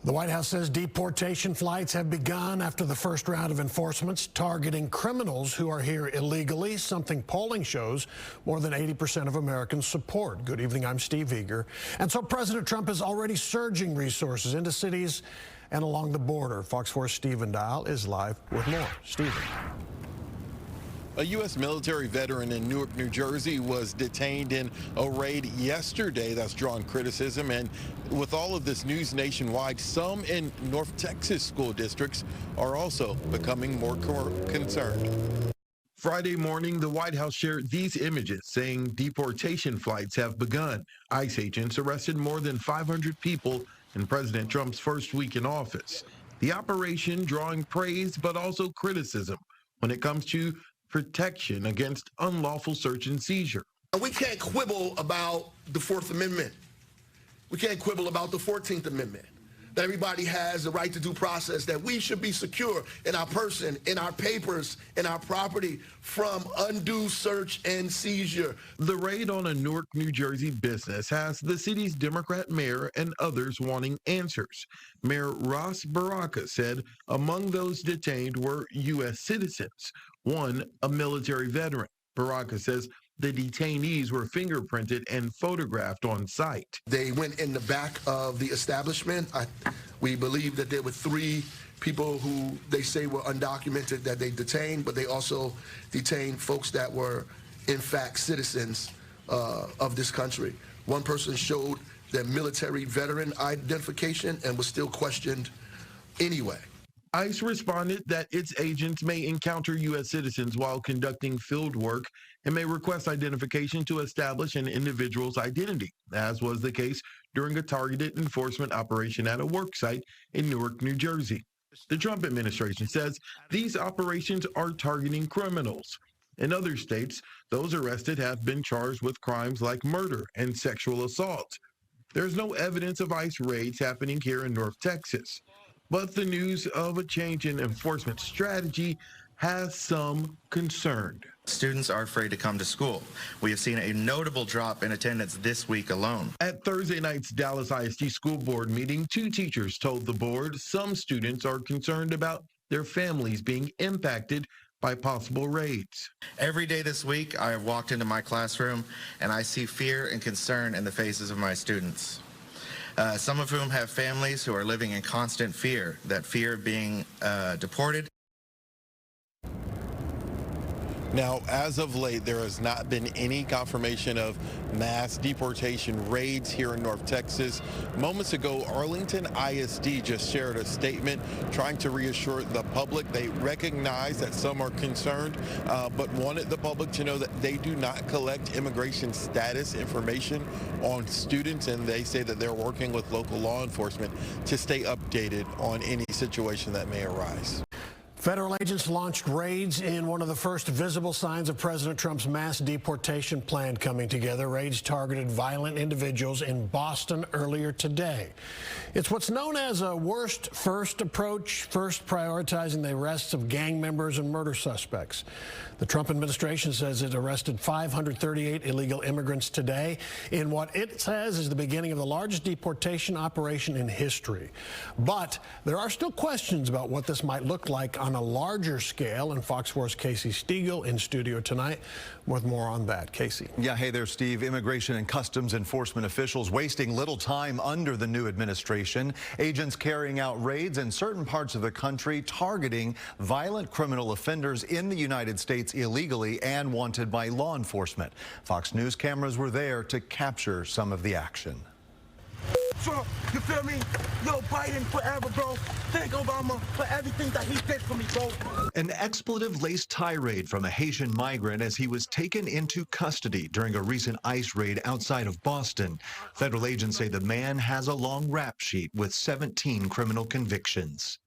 The White House says deportation flights have begun after the first round of enforcements targeting criminals who are here illegally, something polling shows more than 80% of Americans support. Good evening, I'm Steve Eager. And so President Trump is already surging resources into cities and along the border. Fox 4's Stephen Dial is live with more. Stephen. A U.S. military veteran in Newark, New Jersey was detained in a raid yesterday that's drawn criticism. And with all of this news nationwide, some in North Texas school districts are also becoming more concerned. Friday morning, the White House shared these images saying deportation flights have begun. ICE agents arrested more than 500 people in President Trump's first week in office. The operation drawing praise but also criticism when it comes to protection against unlawful search and seizure. We can't quibble about the Fourth Amendment. We can't quibble about the 14th Amendment, that everybody has the right to due process, that we should be secure in our person, in our papers, in our property from undue search and seizure. The raid on a Newark, New Jersey business has the city's Democrat mayor and others wanting answers. Mayor Ross Baraka said among those detained were U.S. citizens, one a military veteran. Baraka says the detainees were fingerprinted and photographed on site. They went in the back of the establishment. We believe that there were 3 people who they say were undocumented that they detained, but they also detained folks that were, in fact, citizens of this country. One person showed their military veteran identification and was still questioned anyway. ICE responded that its agents may encounter U.S. citizens while conducting field work and may request identification to establish an individual's identity, as was the case during a targeted enforcement operation at a work site in Newark, New Jersey. The Trump administration says these operations are targeting criminals. In other states, those arrested have been charged with crimes like murder and sexual assault. There's no evidence of ICE raids happening here in North Texas. But the news of a change in enforcement strategy has some concerned. Students are afraid to come to school. We have seen a notable drop in attendance this week alone. At Thursday night's Dallas ISD school board meeting, 2 teachers told the board some students are concerned about their families being impacted by possible raids. Every day this week, I have walked into my classroom and I see fear and concern in the faces of my students. Some of whom have families who are living in constant fear, that fear of being deported. Now, as of late, there has not been any confirmation of mass deportation raids here in North Texas. Moments ago, Arlington ISD just shared a statement trying to reassure the public. They recognize that some are concerned, but wanted the public to know that they do not collect immigration status information on students, and they say that they're working with local law enforcement to stay updated on any situation that may arise. Federal agents launched raids in one of the first visible signs of President Trump's mass deportation plan coming together. Raids targeted violent individuals in Boston earlier today. It's what's known as a worst first approach, first prioritizing the arrests of gang members and murder suspects. The Trump administration says it arrested 538 illegal immigrants today in what it says is the beginning of the largest deportation operation in history. But there are still questions about what this might look like on a larger scale, and Fox 4's Casey Stiegel in studio tonight with more on that. Casey. Yeah, hey there, Steve. Immigration and Customs Enforcement officials wasting little time under the new administration. Agents carrying out raids in certain parts of the country targeting violent criminal offenders in the United States illegally and wanted by law enforcement. Fox News cameras were there to capture some of the action. Trump, you feel me? Yo, Biden forever, bro. Thank Obama for everything that he did for me, bro. An expletive-laced tirade from a Haitian migrant as he was taken into custody during a recent ICE raid outside of Boston. Federal agents say the man has a long rap sheet with 17 criminal convictions.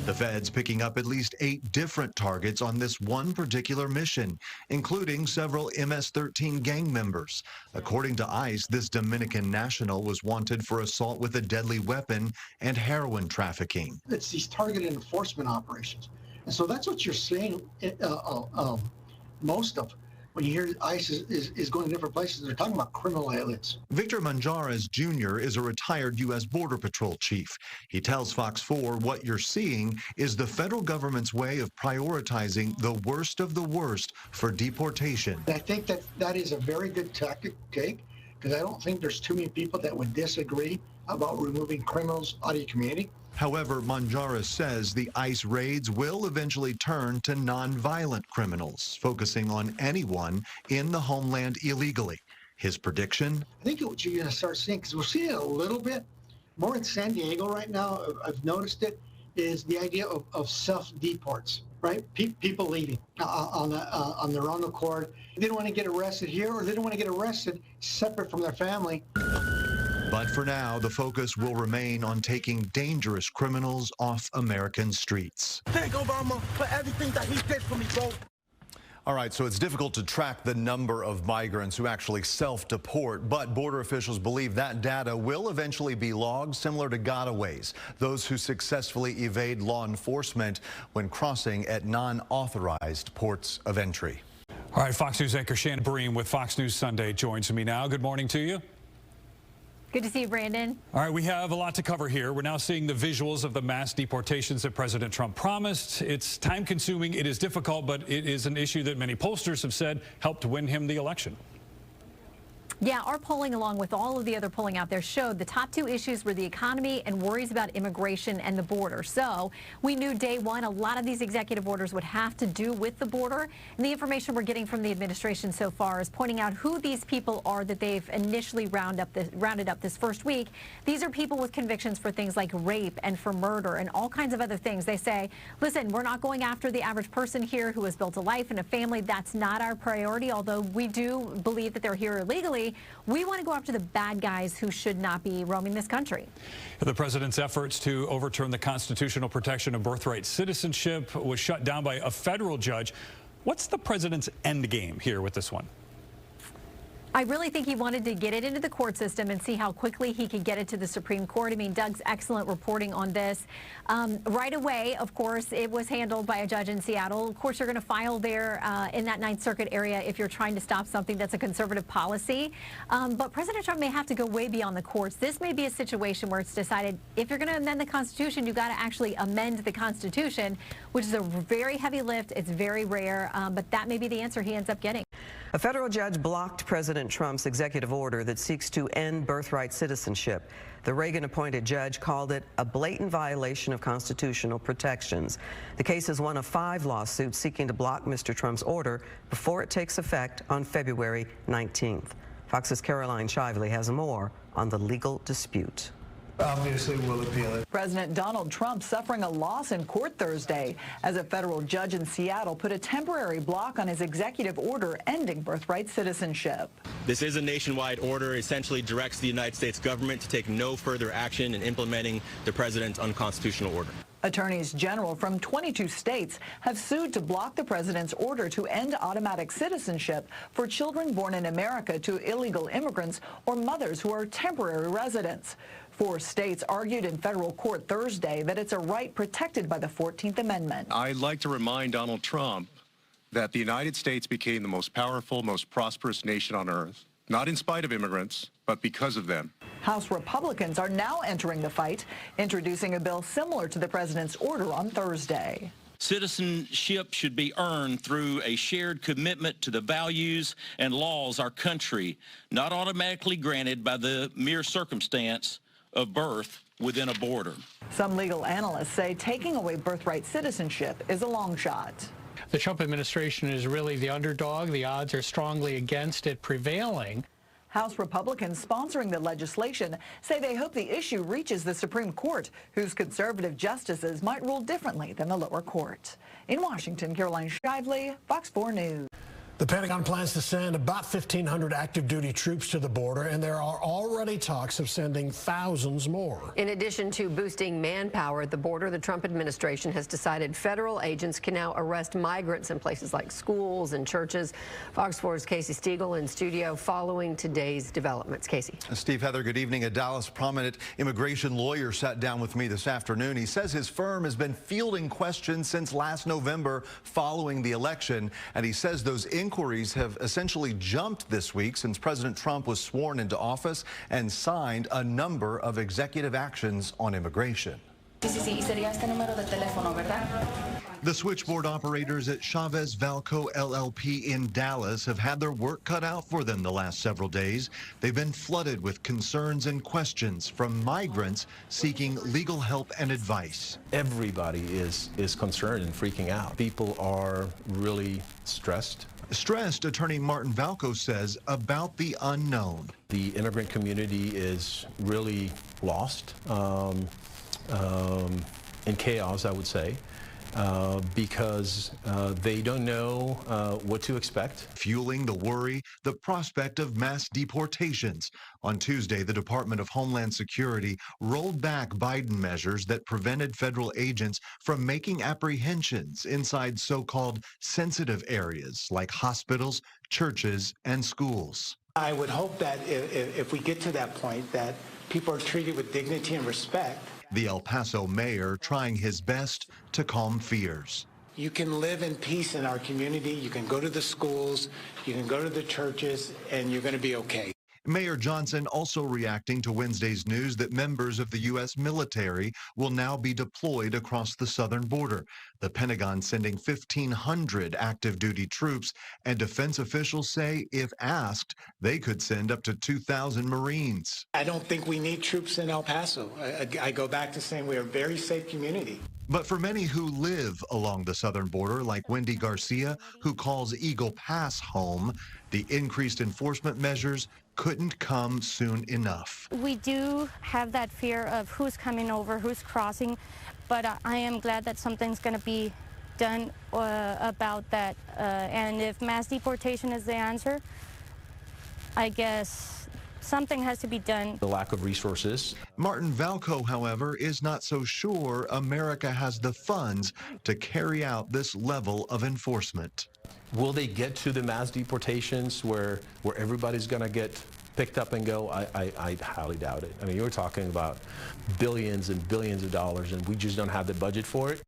The feds picking up at least 8 different targets on this one particular mission, including several MS-13 gang members. According to ICE, this Dominican national was wanted for assault with a deadly weapon and heroin trafficking. It's these targeted enforcement operations. And so that's what you're seeing most of. when you hear ICE is going to different places, they're talking about criminal aliens. Victor Manjares Jr. is a retired U.S. Border Patrol chief. He tells Fox 4 what you're seeing is the federal government's way of prioritizing the worst of the worst for deportation. And I think that is a very good tactic to take, because I don't think there's too many people that would disagree about removing criminals out of your community. However, Manjares says the ICE raids will eventually turn to nonviolent criminals, focusing on anyone in the homeland illegally. His prediction? I think what you're going to start seeing, because we're seeing it a little bit more in San Diego right now, I've noticed it, is the idea of self-deports, right? People leaving on their own accord. They don't want to get arrested here, or they don't want to get arrested separate from their family. But for now, the focus will remain on taking dangerous criminals off American streets. Thank Obama for everything that he did for me, bro. All right, so it's difficult to track the number of migrants who actually self-deport, but border officials believe that data will eventually be logged, similar to gotaways, those who successfully evade law enforcement when crossing at non-authorized ports of entry. All right, Fox News anchor Shannon Bream with Fox News Sunday joins me now. Good morning to you. Good to see you, Brandon. All right, we have a lot to cover here. We're now seeing the visuals of the mass deportations that President Trump promised. It's time-consuming, it is difficult, but it is an issue that many pollsters have said helped win him the election. Yeah, our polling, along with all of the other polling out there, showed the top two issues were the economy and worries about immigration and the border. So we knew day one a lot of these executive orders would have to do with the border. And the information we're getting from the administration so far is pointing out who these people are that they've initially rounded up this first week. These are people with convictions for things like rape and for murder and all kinds of other things. They say, listen, we're not going after the average person here who has built a life and a family. That's not our priority, although we do believe that they're here illegally. We want to go after the bad guys who should not be roaming this country. The president's efforts to overturn the constitutional protection of birthright citizenship was shut down by a federal judge. What's the president's end game here with this one? I really think he wanted to get it into the court system and see how quickly he could get it to the Supreme Court. I mean, Doug's excellent reporting on this. Right away, of course, it was handled by a judge in Seattle. Of course, you're going to file there in that Ninth Circuit area if you're trying to stop something that's a conservative policy. But President Trump may have to go way beyond the courts. This may be a situation where it's decided if you're going to amend the Constitution, you've got to actually amend the Constitution, which is a very heavy lift. It's very rare, but that may be the answer he ends up getting. A federal judge blocked President Trump's executive order that seeks to end birthright citizenship. The Reagan-appointed judge called it a blatant violation of constitutional protections. The case is one of 5 lawsuits seeking to block Mr. Trump's order before it takes effect on February 19th. Fox's Caroline Shively has more on the legal dispute. Obviously, we'll appeal it. President Donald Trump suffering a loss in court Thursday as a federal judge in Seattle put a temporary block on his executive order ending birthright citizenship. This is a nationwide order, essentially directs the United States government to take no further action in implementing the president's unconstitutional order. Attorneys general from 22 states have sued to block the president's order to end automatic citizenship for children born in America to illegal immigrants or mothers who are temporary residents. 4 states argued in federal court Thursday that it's a right protected by the 14th Amendment. I'd like to remind Donald Trump that the United States became the most powerful, most prosperous nation on earth, not in spite of immigrants, but because of them. House Republicans are now entering the fight, introducing a bill similar to the president's order on Thursday. Citizenship should be earned through a shared commitment to the values and laws of our country, not automatically granted by the mere circumstance of birth within a border. Some legal analysts say taking away birthright citizenship is a long shot. The Trump administration is really the underdog. The odds are strongly against it prevailing. House Republicans sponsoring the legislation say they hope the issue reaches the Supreme Court, whose conservative justices might rule differently than the lower court. In Washington, Caroline Shively, Fox 4 News. The Pentagon plans to send about 1,500 active duty troops to the border, and there are already talks of sending thousands more. In addition to boosting manpower at the border, the Trump administration has decided federal agents can now arrest migrants in places like schools and churches. Fox 4's Casey Stiegel in studio following today's developments. Casey. Steve, Heather, good evening. A Dallas prominent immigration lawyer sat down with me this afternoon. He says his firm has been fielding questions since last November following the election, and he says those inquiries have essentially jumped this week since President Trump was sworn into office and signed a number of executive actions on immigration. The switchboard operators at Chavez Valco LLP in Dallas have had their work cut out for them the last several days. They've been flooded with concerns and questions from migrants seeking legal help and advice. Everybody is concerned and freaking out. People are really stressed. Stressed, attorney Martin Valco says, about the unknown. The immigrant community is really lost, in chaos, I would say. Because they don't know what to expect. Fueling the worry, the prospect of mass deportations. On Tuesday, the Department of Homeland Security rolled back Biden measures that prevented federal agents from making apprehensions inside so-called sensitive areas like hospitals, churches, and schools. I would hope that if we get to that point, that people are treated with dignity and respect. The El Paso mayor trying his best to calm fears. You can live in peace in our community. You can go to the schools, you can go to the churches, and you're going to be okay. Mayor Johnson also reacting to Wednesday's news that members of the U.S. military will now be deployed across the southern border. The Pentagon sending 1,500 active duty troops, and defense officials say if asked, they could send up to 2,000 Marines. I don't think we need troops in El Paso. I go back to saying we're a very safe community. But for many who live along the southern border, like Wendy Garcia, who calls Eagle Pass home, the increased enforcement measures couldn't come soon enough. We do have that fear of who's coming over, who's crossing, but I am glad that something's going to be done about that. And if mass deportation is the answer, I guess something has to be done. The lack of resources. Martin Valco, however, is not so sure America has the funds to carry out this level of enforcement. Will they get to the mass deportations where everybody's going to get picked up and go? I highly doubt it. I mean, you're talking about billions and billions of dollars, and we just don't have the budget for it.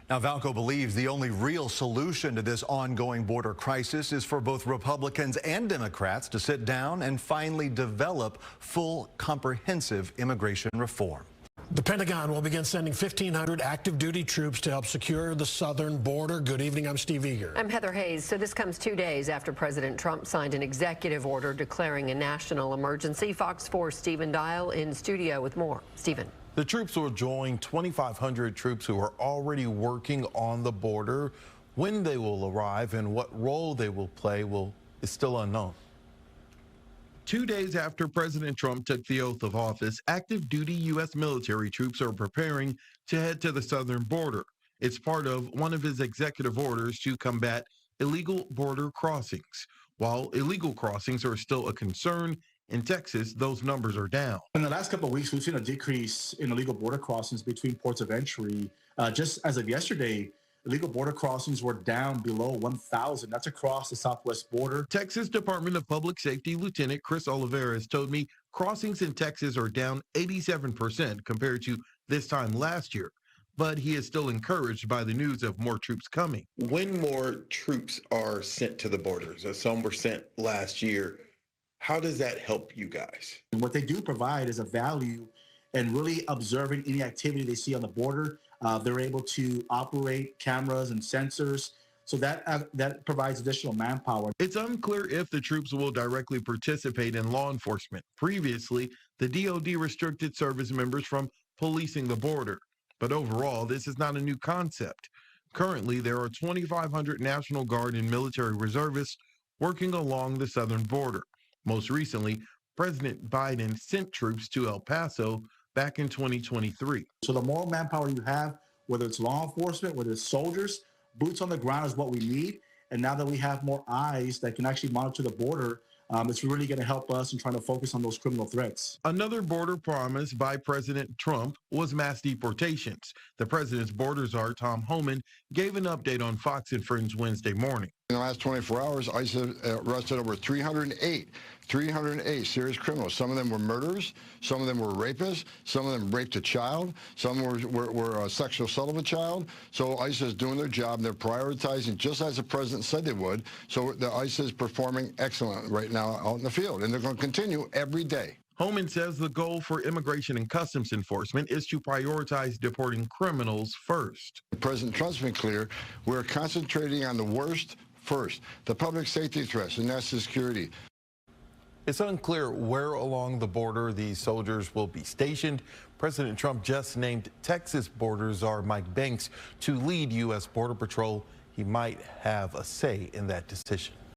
Now, Valco believes the only real solution to this ongoing border crisis is for both Republicans and Democrats to sit down and finally develop full, comprehensive immigration reform. The Pentagon will begin sending 1,500 active duty troops to help secure the southern border. Good evening, I'm Steve Eager. I'm Heather Hayes. So this comes 2 days after President Trump signed an executive order declaring a national emergency. Fox 4's Stephen Dial in studio with more. Stephen. The troops will join 2,500 troops who are already working on the border. When they will arrive and what role they will play is still unknown. 2 days after President Trump took the oath of office, active duty U.S. military troops are preparing to head to the southern border. It's part of one of his executive orders to combat illegal border crossings. While illegal crossings are still a concern, in Texas, those numbers are down. In the last couple of weeks, we've seen a decrease in illegal border crossings between ports of entry. Just as of yesterday, illegal border crossings were down below 1,000. That's across the southwest border. Texas Department of Public Safety Lieutenant Chris Oliveras told me crossings in Texas are down 87% compared to this time last year. But he is still encouraged by the news of more troops coming. When more troops are sent to the borders, as some were sent last year, how does that help you guys? And what they do provide is a value in really observing any activity they see on the border. They're able to operate cameras and sensors, so that provides additional manpower. It's unclear if the troops will directly participate in law enforcement. Previously, the DoD restricted service members from policing the border. But overall, this is not a new concept. Currently, there are 2,500 National Guard and military reservists working along the southern border. Most recently, President Biden sent troops to El Paso back in 2023. So the more manpower you have, whether it's law enforcement, whether it's soldiers, boots on the ground is what we need. And now that we have more eyes that can actually monitor the border, it's really going to help us in trying to focus on those criminal threats. Another border promise by President Trump was mass deportations. The president's border czar, Tom Homan, gave an update on Fox and Friends Wednesday morning. In the last 24 hours, ICE has arrested over 308 serious criminals. Some of them were murderers, some of them were rapists, some of them raped a child, some were sexual assault of a child. So ICE is doing their job, and they're prioritizing just as the president said they would. So the ICE is performing excellent right now out in the field, and they're going to continue every day. Homan says the goal for Immigration and Customs Enforcement is to prioritize deporting criminals first. President Trump's been clear. We're concentrating on the worst first, the public safety threats and national security. It's unclear where along the border these soldiers will be stationed. President Trump just named Texas Border Czar Mike Banks to lead U.S. Border Patrol. He might have a say in that decision.